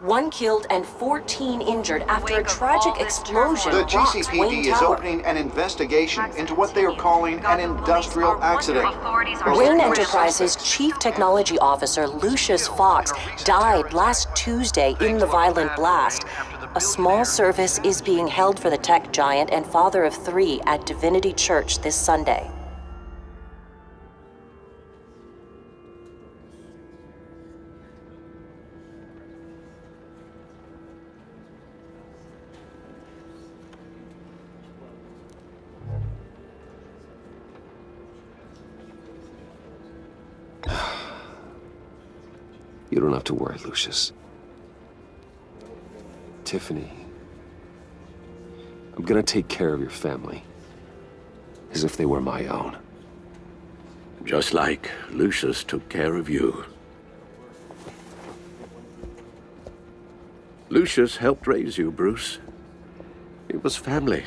1 killed and 14 injured after a tragic explosion The rocks Wayne GCPD is Tower. opening an investigation into what they are calling an industrial accident. Wayne Enterprises' Chief Technology Officer Lucius Fox died last Tuesday in the violent blast. A small service is being held for the tech giant and father of 3 at Divinity Church this Sunday. You don't have to worry, Lucius. Tiffany, I'm gonna take care of your family, as if they were my own. Just like Lucius took care of you. Lucius helped raise you, Bruce. It was family.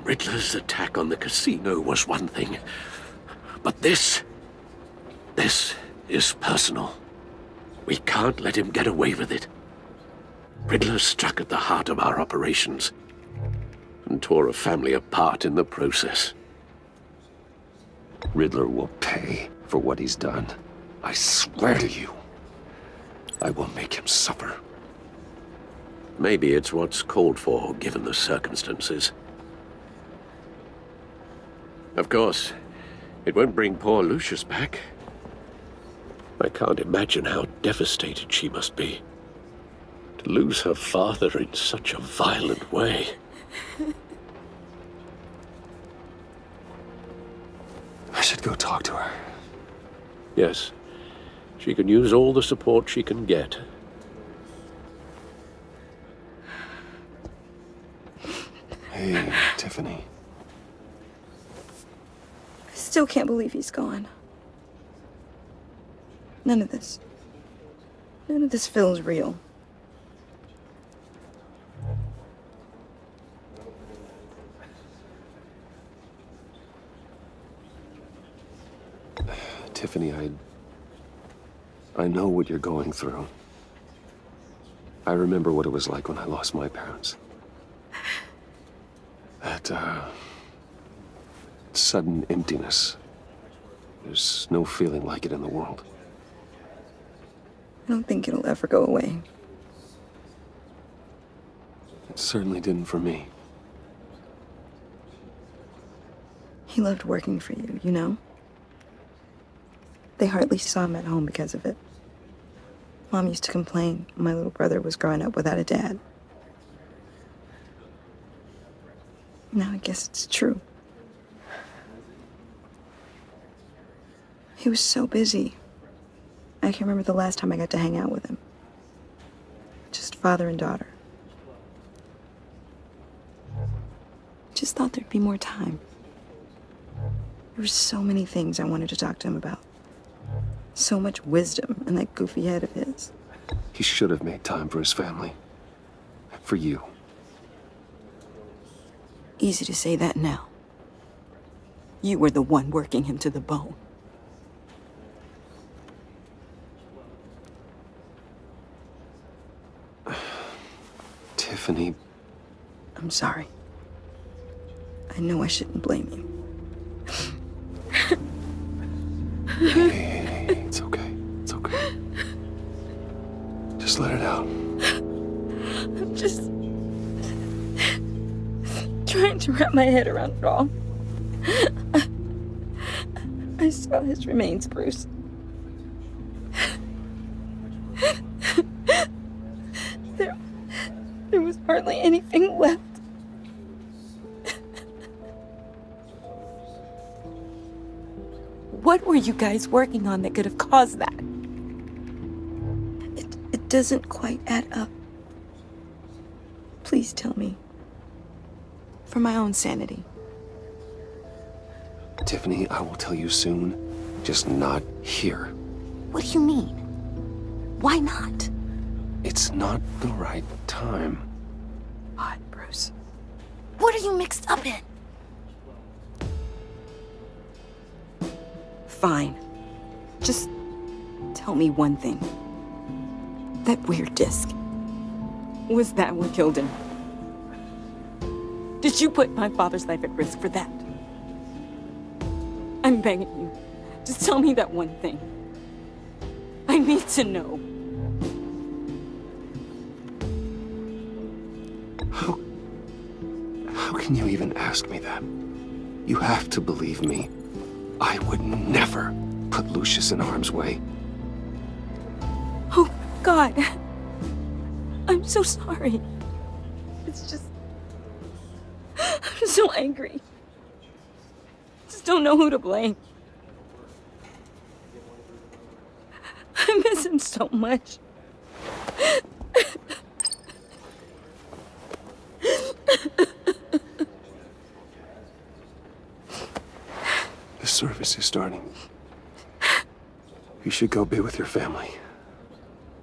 Riddler's attack on the casino was one thing, but this is personal. We can't let him get away with it. Riddler struck at the heart of our operations and tore a family apart in the process. Riddler will pay for what he's done. I swear to you, I will make him suffer. Maybe it's what's called for, given the circumstances. Of course, it won't bring poor Lucius back. I can't imagine how devastated she must be. To lose her father in such a violent way. I should go talk to her. Yes, she can use all the support she can get. Hey, Tiffany. I still can't believe he's gone. None of this feels real. Tiffany, I know what you're going through. I remember what it was like when I lost my parents. That, sudden emptiness. There's no feeling like it in the world. I don't think it'll ever go away. It certainly didn't for me. He loved working for you, you know? They hardly saw him at home because of it. Mom used to complain my little brother was growing up without a dad. Now I guess it's true. He was so busy. I can remember the last time I got to hang out with him. Just father and daughter. Just thought there'd be more time. There were so many things I wanted to talk to him about. So much wisdom in that goofy head of his. He should have made time for his family. For you. Easy to say that now. You were the one working him to the bone. Tiffany. I'm sorry. I know I shouldn't blame you. Hey, it's okay. It's okay. Just let it out. I'm just trying to wrap my head around it all. I saw his remains, Bruce. There was hardly anything left. What were you guys working on that could have caused that? It doesn't quite add up. Please tell me. For my own sanity. Tiffany, I will tell you soon. Just not here. What do you mean? Why not? It's not the right time. What, Bruce? What are you mixed up in? Fine. Just tell me one thing. That weird disc. Was that what killed him? Did you put my father's life at risk for that? I'm begging you. Just tell me that one thing. I need to know. How can you even ask me that? You have to believe me. I would never put Lucius in harm's way. Oh, God. I'm so sorry. It's just... I'm so angry. Just don't know who to blame. I miss him so much. The service is starting. You should go be with your family.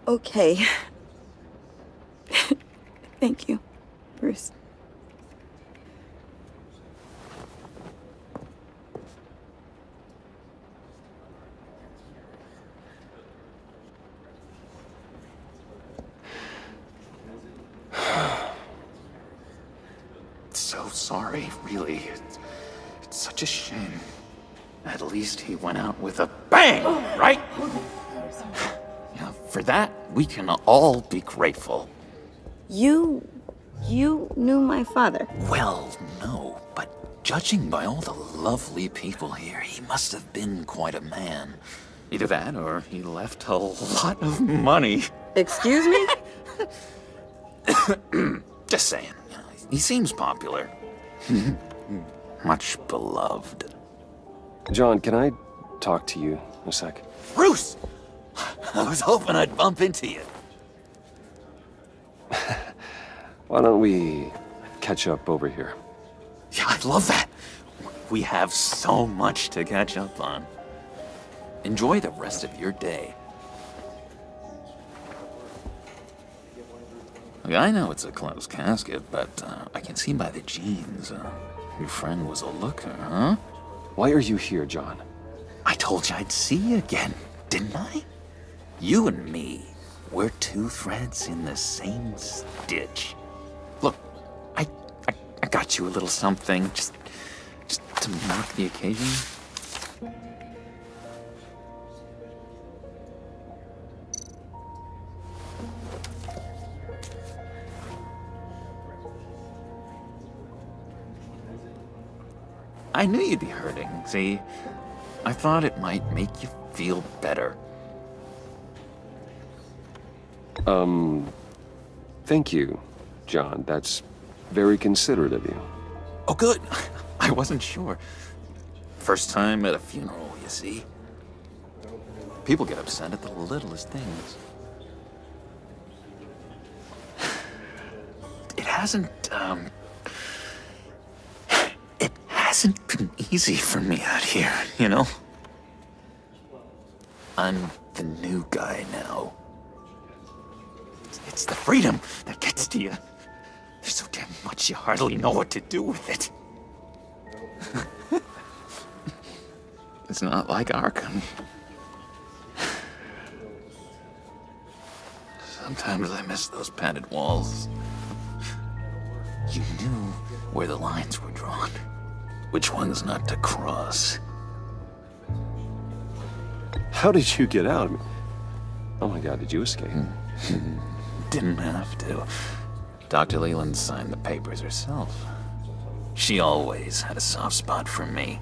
Okay. Thank you, Bruce. So sorry, really. It's such a shame. At least he went out with a bang, right? Yeah, for that, we can all be grateful. You knew my father. Well, no, but judging by all the lovely people here, he must have been quite a man. Either that, or he left a lot of money. Excuse me? Just saying, you know, he seems popular. Much beloved. John, can I talk to you a sec? Bruce! I was hoping I'd bump into you. Why don't we catch up over here? Yeah, I'd love that. We have so much to catch up on. Enjoy the rest of your day. Look, I know it's a closed casket, but I can see by the jeans. Your friend was a looker, huh? Why are you here, John? I told you I'd see you again, didn't I? You and me, we're two threads in the same stitch. Look, I got you a little something, just to mark the occasion. I knew you'd be hurting, see? I thought it might make you feel better. Thank you, John. That's very considerate of you. Oh, good. I wasn't sure. First time at a funeral, you see? People get upset at the littlest things. It hasn't been easy for me out here, you know? I'm the new guy now. It's the freedom that gets to you. There's so damn much you hardly know what to do with it. It's not like Arkham. Sometimes I miss those padded walls. You knew where the lines were drawn. Which ones not to cross. How did you get out? Oh my God, did you escape? Didn't have to. Dr. Leland signed the papers herself. She always had a soft spot for me.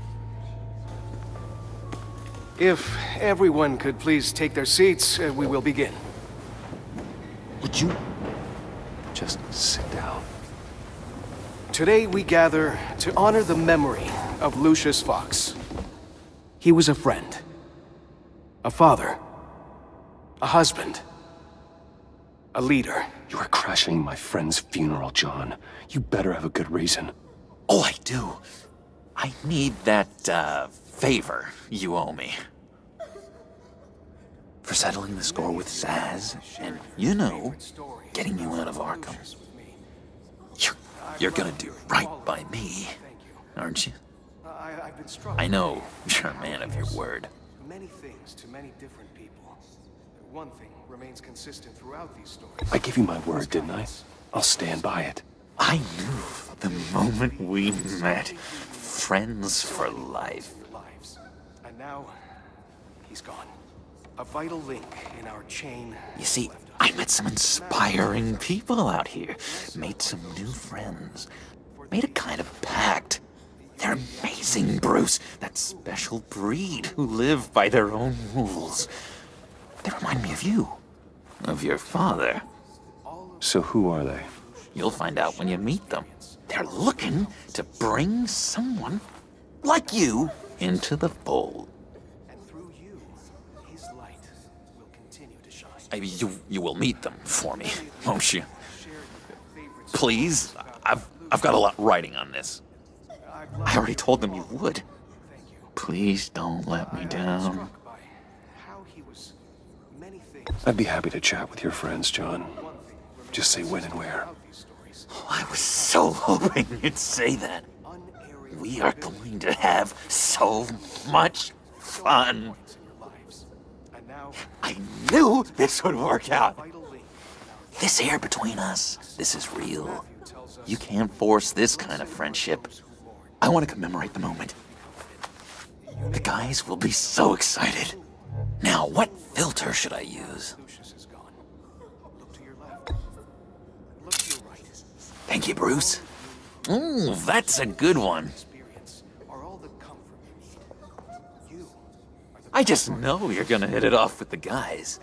If everyone could please take their seats, we will begin. Would you just sit down? Today we gather to honor the memory of Lucius Fox. He was a friend, a father, a husband, a leader. You are crashing my friend's funeral, John. You better have a good reason. Oh, I do. I need that, favor you owe me. For settling the score with Zaz, and, you know, getting you out of Arkham. You're gonna do right by me, aren't you? I know you're a man of your word. Many things to many different people. one thing remains consistent throughout these stories. I gave you my word, didn't I? I'll stand by it. I knew the moment we met. Friends for life. Lives. And now, he's gone. A vital link in our chain. You see, I met some inspiring people out here. Made some new friends. Made a kind of pact. They're amazing, Bruce. That special breed who live by their own rules. They remind me of you. Of your father. So who are they? You'll find out when you meet them. They're looking to bring someone like you into the fold. And through you, his light will continue to shine. You will meet them for me, won't you? Please, I've got a lot writing on this. I already told them you would. Please don't let me down. I'd be happy to chat with your friends, John. Just say when and where. I was so hoping you'd say that. We are going to have so much fun. I knew this would work out. This air between us, this is real. You can't force this kind of friendship. I want to commemorate the moment. The guys will be so excited. Now, what filter should I use? Thank you, Bruce. Ooh, that's a good one. I just know you're gonna hit it off with the guys.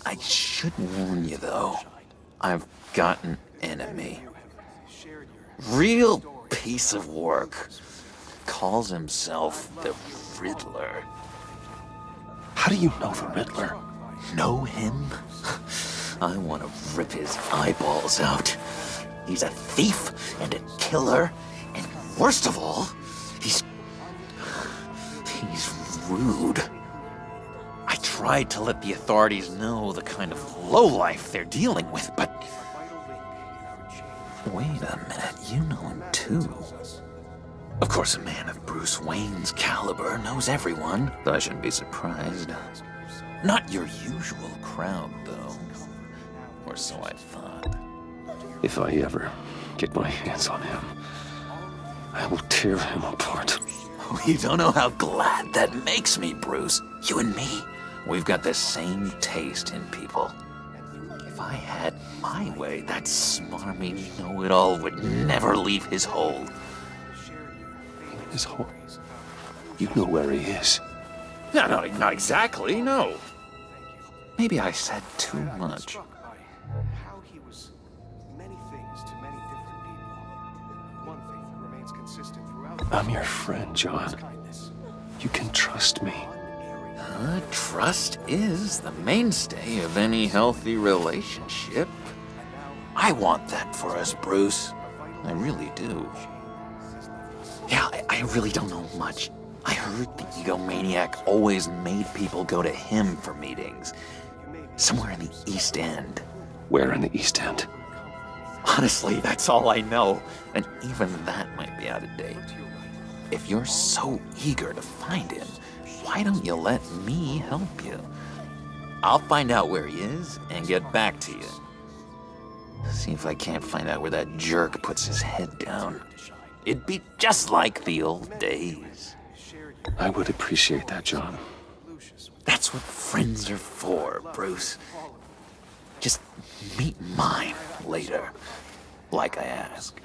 I should warn you, though. I've got an enemy. Real piece of work. Calls himself the Riddler. How do you know the Riddler? Know him? I want to rip his eyeballs out. He's a thief and a killer, and worst of all, he's rude. I tried to let the authorities know the kind of lowlife they're dealing with, but... Wait a minute, you know him too. Of course, a man of Bruce Wayne's caliber knows everyone, though I shouldn't be surprised. Not your usual crowd, though. Or so I thought. If I ever get my hands on him, I will tear him apart. You don't know how glad that makes me, Bruce. You and me, we've got the same taste in people. If I had my way, that smarmy know-it-all would never leave his hole. His hole? You know where he is. No, not exactly, no. Maybe I said too much. I'm your friend, John. You can trust me. Trust is the mainstay of any healthy relationship. I want that for us, Bruce. I really do. Yeah, I really don't know much. I heard the egomaniac always made people go to him for meetings. Somewhere in the East End. Where in the East End? Honestly, that's all I know. And even that might be out of date. If you're so eager to find him, why don't you let me help you? I'll find out where he is and get back to you. See if I can't find out where that jerk puts his head down. It'd be just like the old days. I would appreciate that, John. That's what friends are for, Bruce. Just meet mine later, like I asked.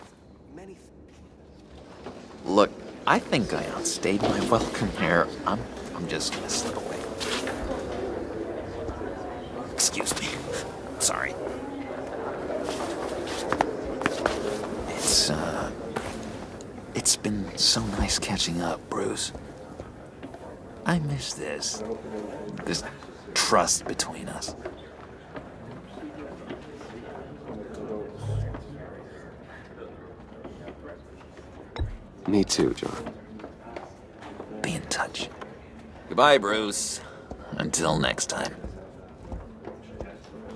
Look, I think I outstayed my welcome here. I'm just gonna slip away. Excuse me. Sorry. It's been so nice catching up, Bruce. I miss this trust between us. Me too, John. Be in touch. Goodbye, Bruce. Until next time.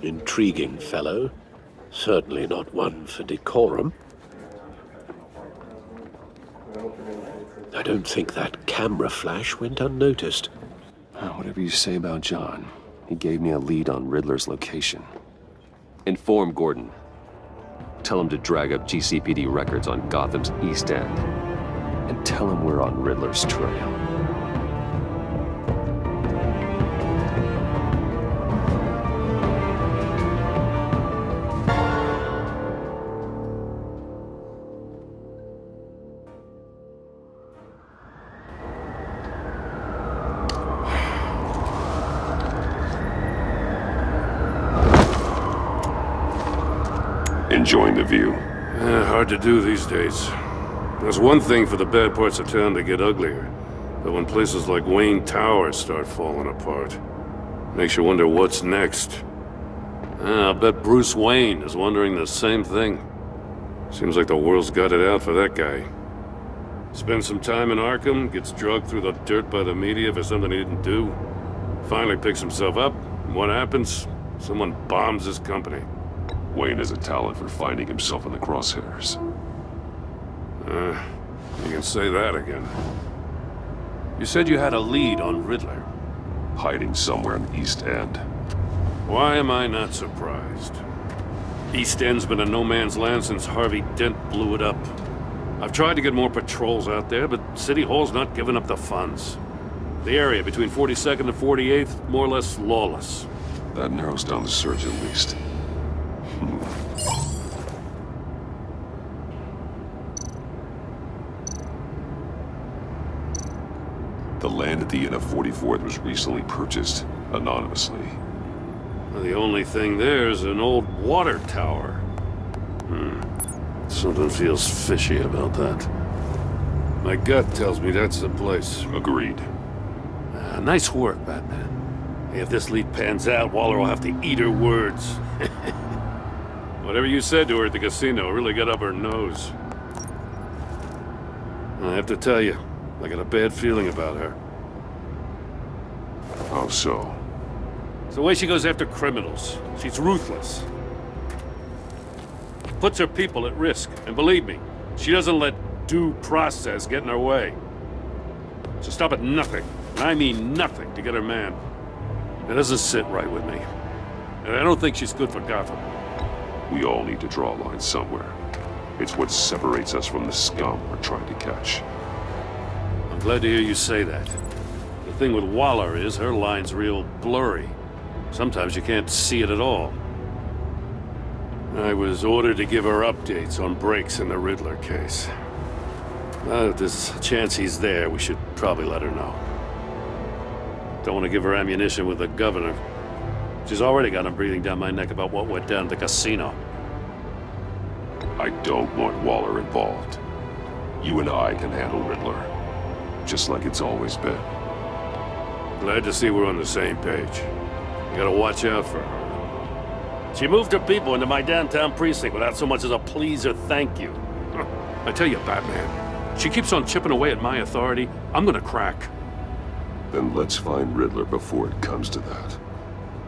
Intriguing fellow. Certainly not one for decorum. I don't think that camera flash went unnoticed. Whatever you say about John, He gave me a lead on Riddler's location. Inform Gordon. Tell him to drag up GCPD records on Gotham's East End. And tell him we're on Riddler's trail. Enjoying the view? Hard to do these days. There's one thing for the bad parts of town to get uglier, but when places like Wayne Tower start falling apart, makes you wonder what's next. I'll bet Bruce Wayne is wondering the same thing. Seems like the world's got it out for that guy. Spends some time in Arkham, gets drugged through the dirt by the media for something he didn't do. Finally picks himself up, and what happens? Someone bombs his company. Wayne has a talent for finding himself in the crosshairs. You can say that again. You said you had a lead on Riddler. Hiding somewhere in the East End. Why am I not surprised? East End's been a no-man's land since Harvey Dent blew it up. I've tried to get more patrols out there, but City Hall's not giving up the funds. The area between 42nd and 48th, more or less lawless. That narrows down the search at least. The land at the end of 44th was recently purchased, anonymously. Well, the only thing there is an old water tower. Something feels fishy about that. My gut tells me that's the place. Agreed. Nice work, Batman. If this lead pans out, Waller will have to eat her words. Whatever you said to her at the casino really got up her nose. I have to tell you, I got a bad feeling about her. How so? It's the way she goes after criminals. She's ruthless. Puts her people at risk, and believe me, she doesn't let due process get in her way. She'll stop at nothing, and I mean nothing, to get her man. It doesn't sit right with me. And I don't think she's good for Gotham. We all need to draw a line somewhere. It's what separates us from the scum we're trying to catch. I'm glad to hear you say that. The thing with Waller is her line's real blurry. Sometimes you can't see it at all. I was ordered to give her updates on breaks in the Riddler case. If there's a chance he's there, we should probably let her know. Don't want to give her ammunition with the governor. She's already got him breathing down my neck about what went down at the casino. I don't want Waller involved. You and I can handle Riddler. Just like it's always been. Glad to see we're on the same page. You gotta watch out for her. She moved her people into my downtown precinct without so much as a please or thank you. I tell you, Batman, she keeps on chipping away at my authority. I'm gonna crack. Then let's find Riddler before it comes to that.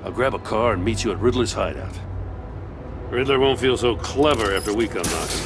I'll grab a car and meet you at Riddler's hideout. Riddler won't feel so clever after we come knocking.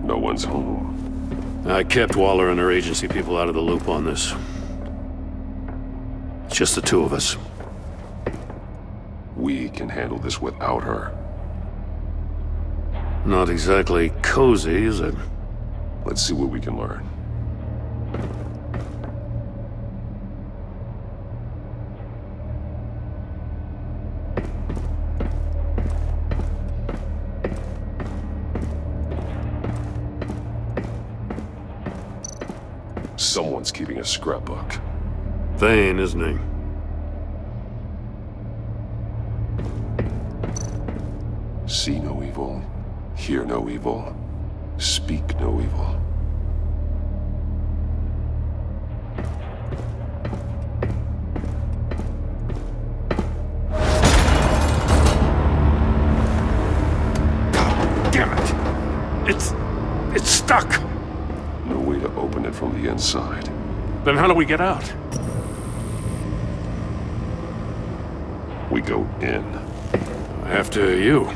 No one's home. I kept Waller and her agency people out of the loop on this. It's just the two of us. We can handle this without her. Not exactly cozy, is it? Let's see what we can learn. Someone's keeping a scrapbook. Vane, isn't he? evil, hear no evil, speak no evil. Damn it! It's stuck! No way to open it from the inside. Then how do we get out? We go in. After you.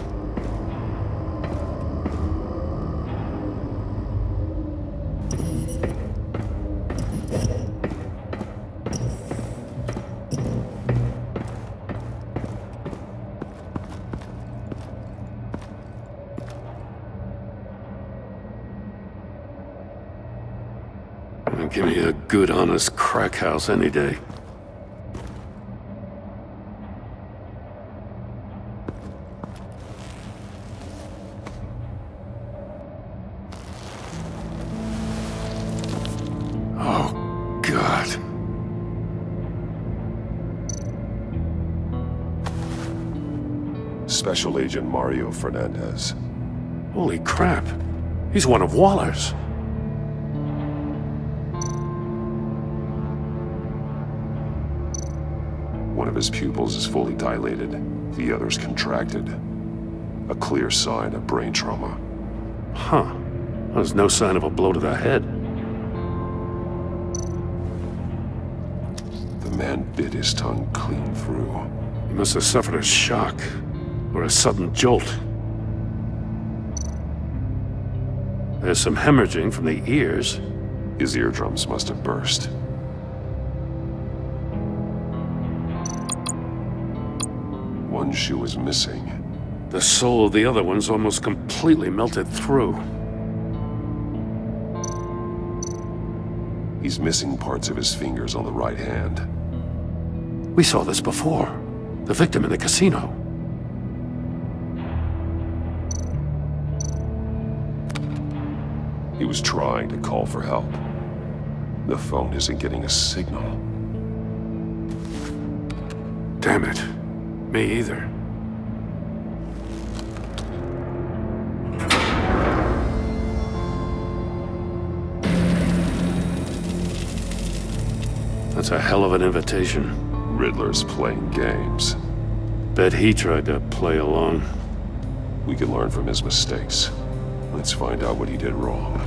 Give me a good, honest crack house any day. Oh, God. Special Agent Mario Fernandez. Holy crap. He's one of Waller's. One of his pupils is fully dilated, the other's contracted. A clear sign of brain trauma. Huh. There's no sign of a blow to the head. The man bit his tongue clean through. He must have suffered a shock, or a sudden jolt. There's some hemorrhaging from the ears. His eardrums must have burst. One shoe is missing. The sole of the other one's almost completely melted through. He's missing parts of his fingers on the right hand. We saw this before. The victim in the casino. He was trying to call for help. The phone isn't getting a signal. Damn it. Me either. That's a hell of an invitation. Riddler's playing games. Bet he tried to play along. We can learn from his mistakes. Let's find out what he did wrong.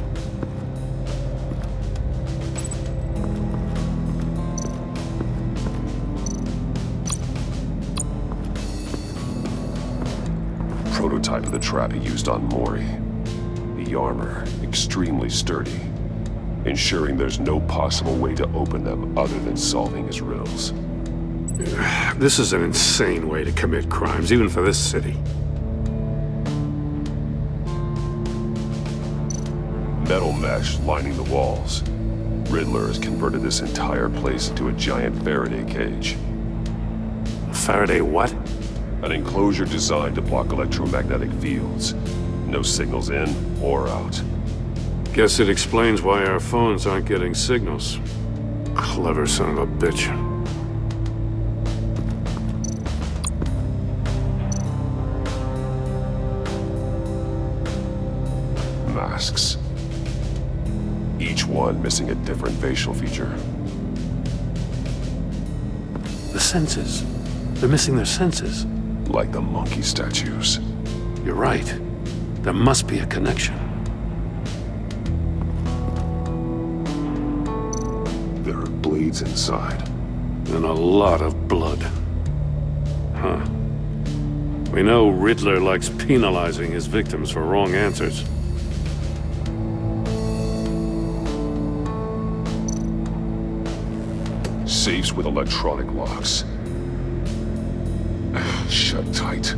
Prototype of the trap he used on Mori. The armor, extremely sturdy, ensuring there's no possible way to open them other than solving his riddles. This is an insane way to commit crimes, even for this city. Metal mesh lining the walls. Riddler has converted this entire place into a giant Faraday cage. A Faraday what? An enclosure designed to block electromagnetic fields. No signals in or out. Guess it explains why our phones aren't getting signals. Clever son of a bitch. Masks. Each one missing a different facial feature. The senses. They're missing their senses. Like the monkey statues. You're right. There must be a connection. There are blades inside. And a lot of blood. Huh. We know Riddler likes penalizing his victims for wrong answers. Safes with electronic locks. Shut tight.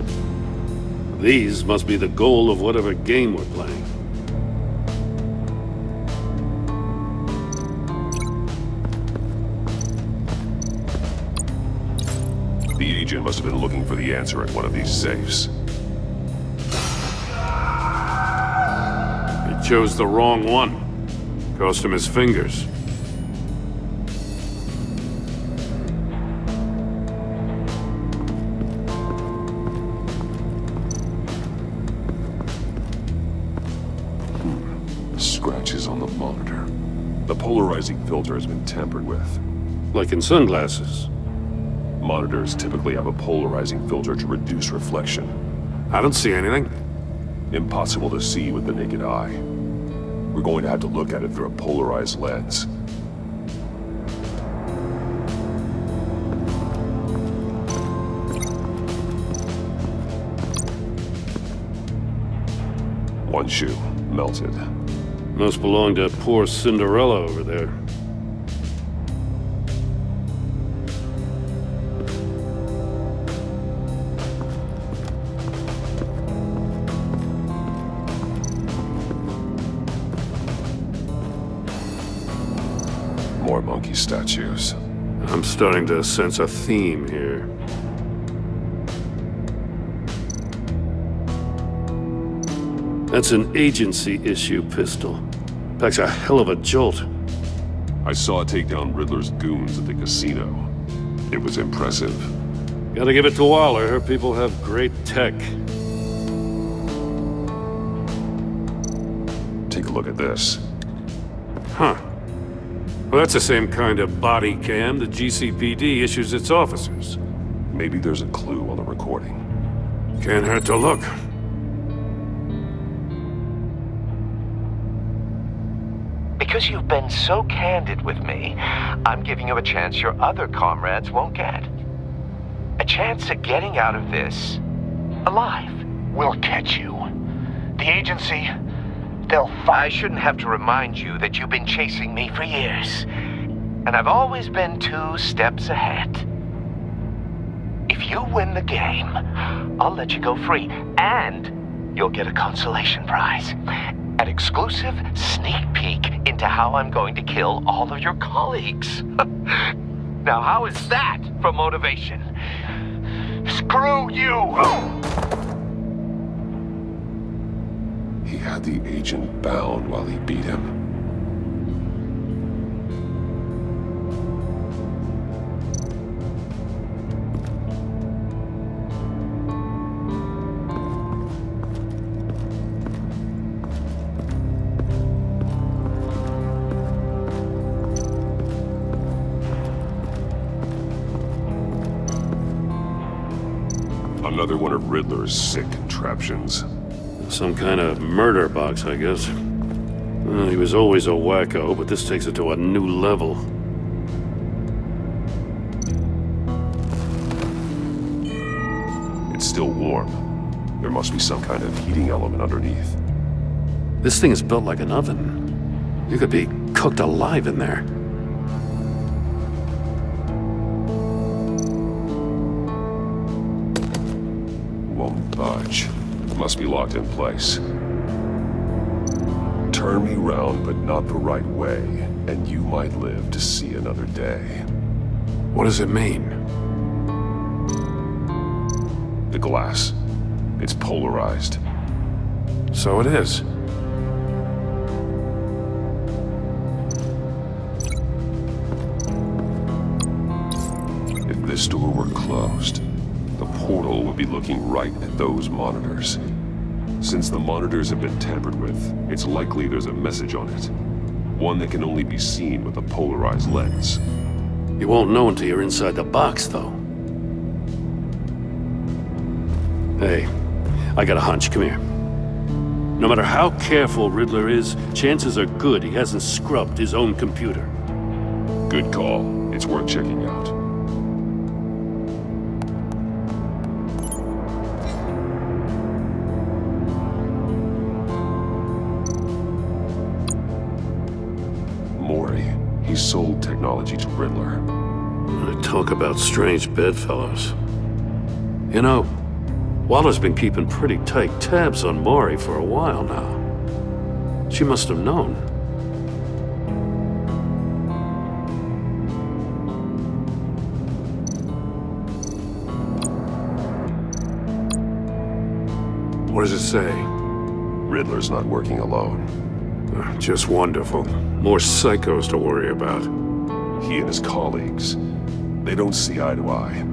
These must be the goal of whatever game we're playing. The agent must have been looking for the answer at one of these safes. He chose the wrong one. Cost him his fingers. is on the monitor. The polarizing filter has been tampered with. Like in sunglasses. Monitors typically have a polarizing filter to reduce reflection. I don't see anything. Impossible to see with the naked eye. We're going to have to look at it through a polarized lens. One shoe, melted. Must belong to poor Cinderella over there. More monkey statues. I'm starting to sense a theme here. That's an agency-issue pistol. Packs a hell of a jolt. I saw it take down Riddler's goons at the casino. It was impressive. Gotta give it to Waller. Her people have great tech. Take a look at this. Huh. Well, that's the same kind of body cam the GCPD issues its officers. Maybe there's a clue on the recording. Can't hurt to look. Because you've been so candid with me, I'm giving you a chance your other comrades won't get. A chance at getting out of this alive. We'll catch you. The agency, they'll find... I shouldn't have to remind you that you've been chasing me for years. And I've always been 2 steps ahead. If you win the game, I'll let you go free. And you'll get a consolation prize. An exclusive sneak peek into how I'm going to kill all of your colleagues. Now, how is that for motivation? Screw you! He had the agent bound while he beat him. Another one of Riddler's sick contraptions. Some kind of murder box, I guess. Well, he was always a wacko, but this takes it to a new level. It's still warm. There must be some kind of heating element underneath. This thing is built like an oven. You could be cooked alive in there. Won't budge. Must be locked in place. Turn me round, but not the right way, and you might live to see another day. What does it mean? The glass. It's polarized. So it is. If this door were closed, the portal would be looking right at those monitors. Since the monitors have been tampered with, it's likely there's a message on it. One that can only be seen with a polarized lens. You won't know until you're inside the box, though. Hey, I got a hunch. Come here. No matter how careful Riddler is, chances are good he hasn't scrubbed his own computer. Good call. It's worth checking out. He sold technology to Riddler. Talk about strange bedfellows. You know, Waller's been keeping pretty tight tabs on Maury for a while now. She must have known. What does it say? Riddler's not working alone. Just wonderful. More psychos to worry about. He and his colleagues, they don't see eye to eye.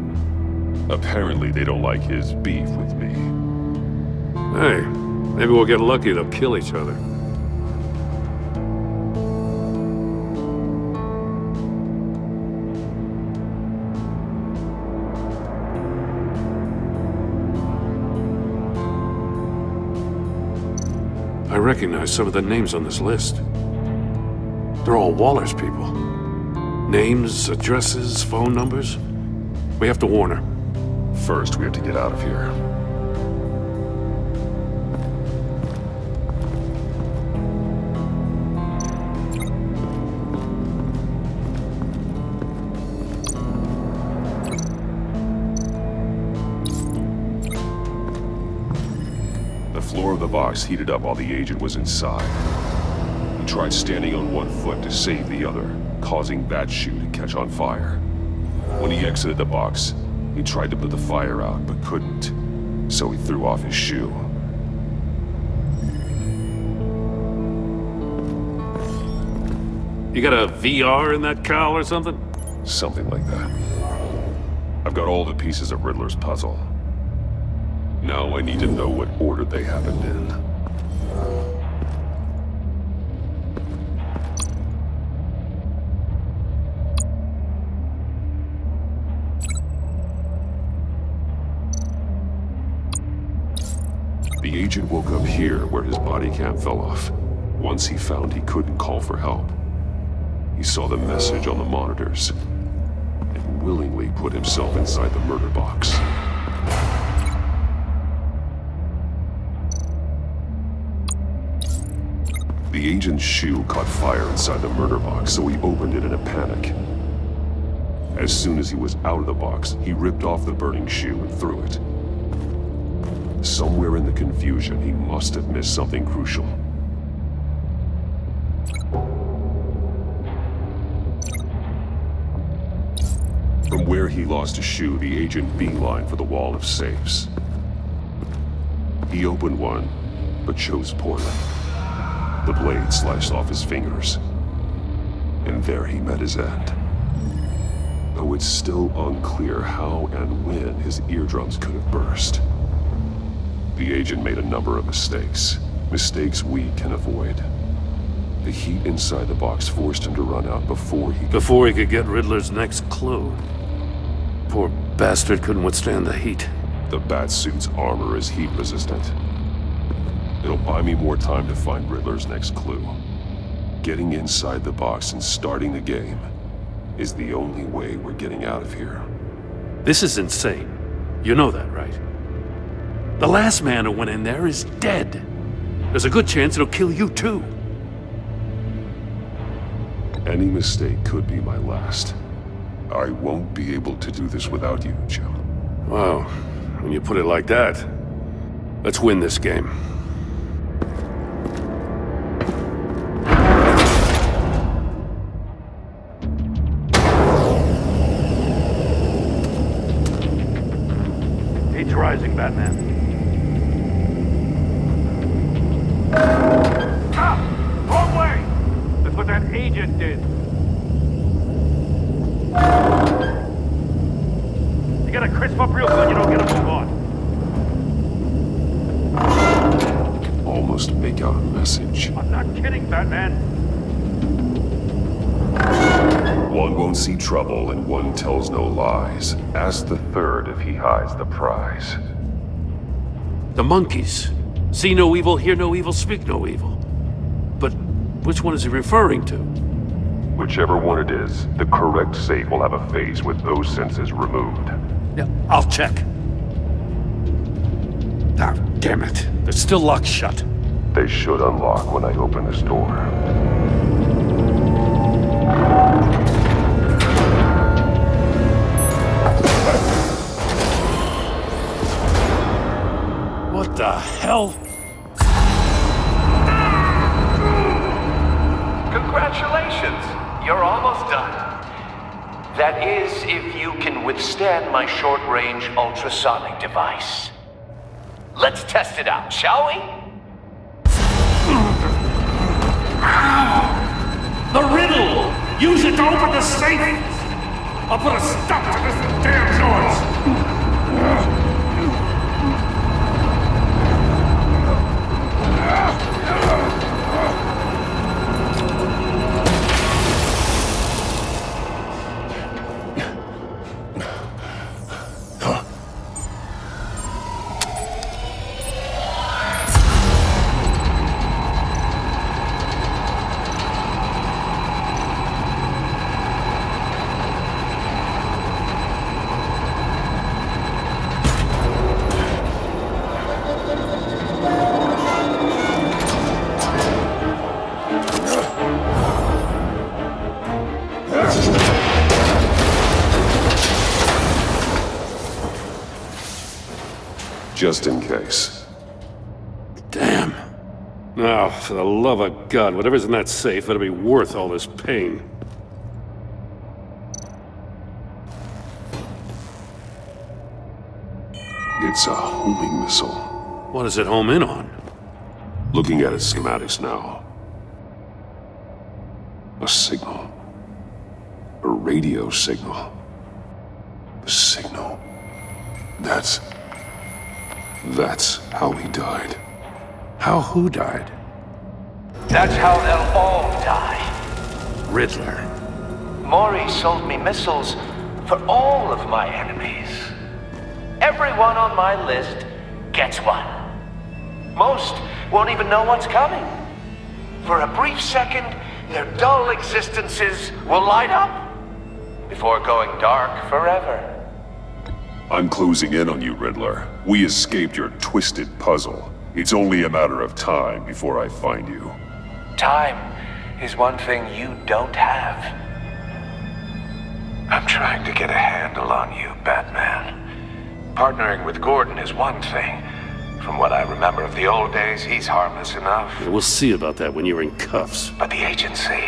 Apparently they don't like his beef with me. Hey, maybe we'll get lucky they'll kill each other. I recognize some of the names on this list. They're all Waller's people. Names, addresses, phone numbers. We have to warn her. First, we have to get out of here. The floor of the box heated up while the agent was inside. He tried standing on one foot to save the other, causing that shoe to catch on fire. When he exited the box, he tried to put the fire out, but couldn't, so he threw off his shoe. You got a VR in that cowl or something? Something like that. I've got all the pieces of Riddler's puzzle. Now I need to know what order they happened in. The agent woke up here where his body cam fell off. Once he found he couldn't call for help, he saw the message on the monitors and willingly put himself inside the murder box. The agent's shoe caught fire inside the murder box, so he opened it in a panic. As soon as he was out of the box, he ripped off the burning shoe and threw it. Somewhere in the confusion, he must have missed something crucial. From where he lost a shoe, the agent beelined for the wall of safes. He opened one, but chose poorly. The blade sliced off his fingers, and there he met his end. Though it's still unclear how and when his eardrums could have burst. The agent made a number of mistakes. Mistakes we can avoid. The heat inside the box forced him to run out before he could get Riddler's next clue. Poor bastard couldn't withstand the heat. The Batsuit's armor is heat resistant. It'll buy me more time to find Riddler's next clue. Getting inside the box and starting the game is the only way we're getting out of here. This is insane. You know that, right? The last man who went in there is dead. There's a good chance it'll kill you too. Any mistake could be my last. I won't be able to do this without you, Joe. Wow, when you put it like that, let's win this game. Heat's rising, Batman. Stop! Wrong way! That's what that agent did. You gotta crisp up real good, you don't get a move on. Almost make out a message. I'm not kidding, Batman. One won't see trouble and one tells no lies. Ask the third if he hides the prize. The monkeys. See no evil, hear no evil, speak no evil. But which one is he referring to? Whichever one it is, the correct safe will have a face with those senses removed. Yeah, I'll check. Ah, damn it. They're still locked shut. They should unlock when I open this door. What the hell? Congratulations! You're almost done. That is, if you can withstand my short-range ultrasonic device. Let's test it out, shall we? The riddle! Use it to open the safe! I'll put a stop to this damn noise! just in case. Damn. Now, for the love of God, whatever's in that safe better be worth all this pain. It's a homing missile. What does it home in on? Looking at its schematics now. A signal. A radio signal. A signal. That's how he died. How who died? That's how they'll all die. Riddler. Maury sold me missiles for all of my enemies. Everyone on my list gets one. Most won't even know what's coming. For a brief second, their dull existences will light up before going dark forever. I'm closing in on you, Riddler. We escaped your twisted puzzle. It's only a matter of time before I find you. Time is one thing you don't have. I'm trying to get a handle on you, Batman. Partnering with Gordon is one thing. From what I remember of the old days, he's harmless enough. Yeah, we'll see about that when you're in cuffs. But the agency,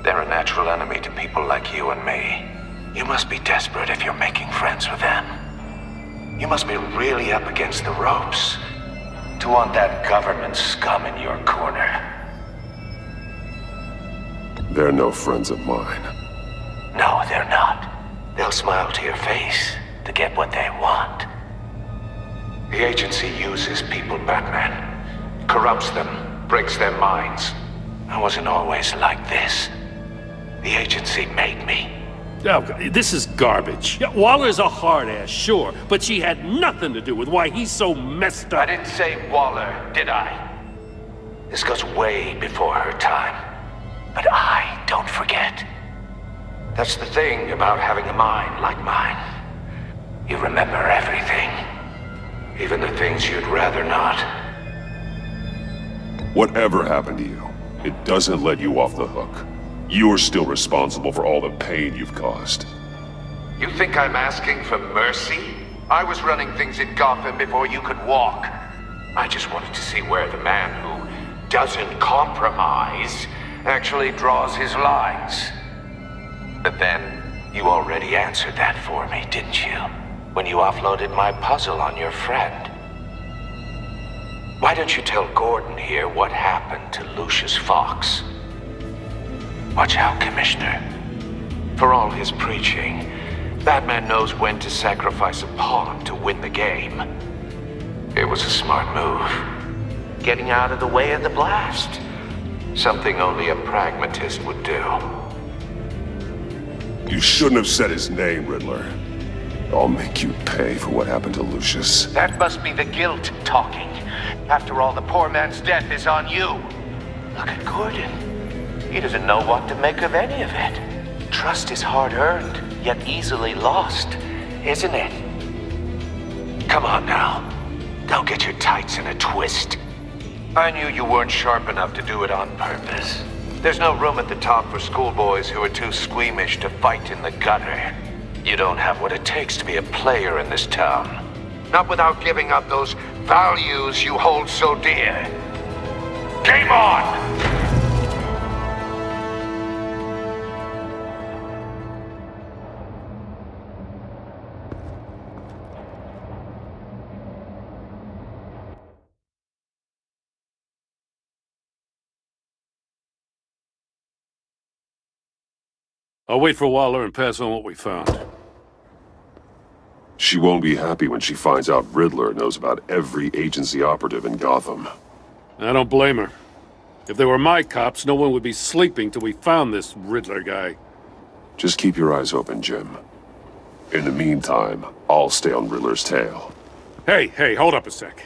they're a natural enemy to people like you and me. You must be desperate if you're making friends with them. You must be really up against the ropes to want that government scum in your corner. They're no friends of mine. No, they're not. They'll smile to your face to get what they want. The agency uses people, Batman. Corrupts them, breaks their minds. I wasn't always like this. The agency made me. Oh, this is garbage. Yeah, Waller's a hard-ass, sure, but she had nothing to do with why he's so messed up. I didn't say Waller, did I? This goes way before her time. But I don't forget. That's the thing about having a mind like mine. You remember everything. Even the things you'd rather not. Whatever happened to you, it doesn't let you off the hook. You're still responsible for all the pain you've caused. You think I'm asking for mercy? I was running things in Gotham before you could walk. I just wanted to see where the man who doesn't compromise actually draws his lines. But then, you already answered that for me, didn't you? When you offloaded my puzzle on your friend. Why don't you tell Gordon here what happened to Lucius Fox? Watch out, Commissioner. For all his preaching, Batman knows when to sacrifice a pawn to win the game. It was a smart move. Getting out of the way of the blast. Something only a pragmatist would do. You shouldn't have said his name, Riddler. I'll make you pay for what happened to Lucius. That must be the guilt talking. After all, the poor man's death is on you. Look at Gordon. He doesn't know what to make of any of it. Trust is hard-earned, yet easily lost, isn't it? Come on now. Don't get your tights in a twist. I knew you weren't sharp enough to do it on purpose. There's no room at the top for schoolboys who are too squeamish to fight in the gutter. You don't have what it takes to be a player in this town. Not without giving up those values you hold so dear. Game on! I'll wait for Waller and pass on what we found. She won't be happy when she finds out Riddler knows about every agency operative in Gotham. I don't blame her. If they were my cops, no one would be sleeping till we found this Riddler guy. Just keep your eyes open, Jim. In the meantime, I'll stay on Riddler's tail. Hey, hold up a sec.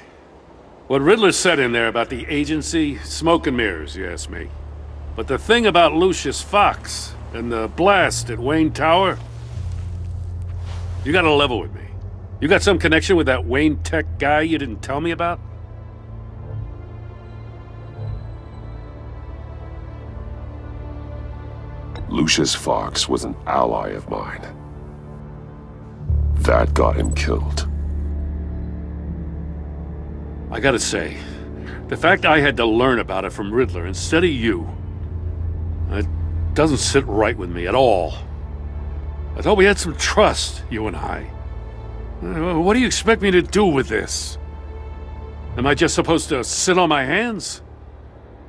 What Riddler said in there about the agency, smoke and mirrors, you ask me. But the thing about Lucius Fox and the blast at Wayne Tower, you gotta level with me. You got some connection with that Wayne Tech guy you didn't tell me about? Lucius Fox was an ally of mine. That got him killed. I gotta say, the fact I had to learn about it from Riddler instead of you, it doesn't sit right with me at all. I thought we had some trust, you and I. What do you expect me to do with this? Am I just supposed to sit on my hands?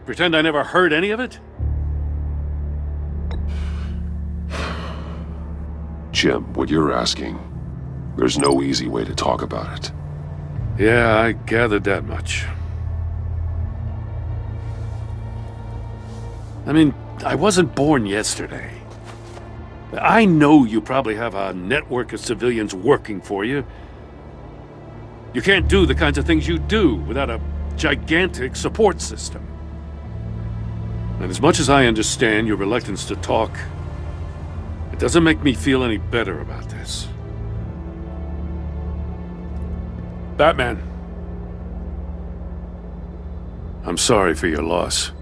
Pretend I never heard any of it? Jim, what you're asking, there's no easy way to talk about it. Yeah, I gathered that much. I mean, I wasn't born yesterday. I know you probably have a network of civilians working for you. You can't do the kinds of things you do without a gigantic support system. And as much as I understand your reluctance to talk, it doesn't make me feel any better about this. Batman. I'm sorry for your loss.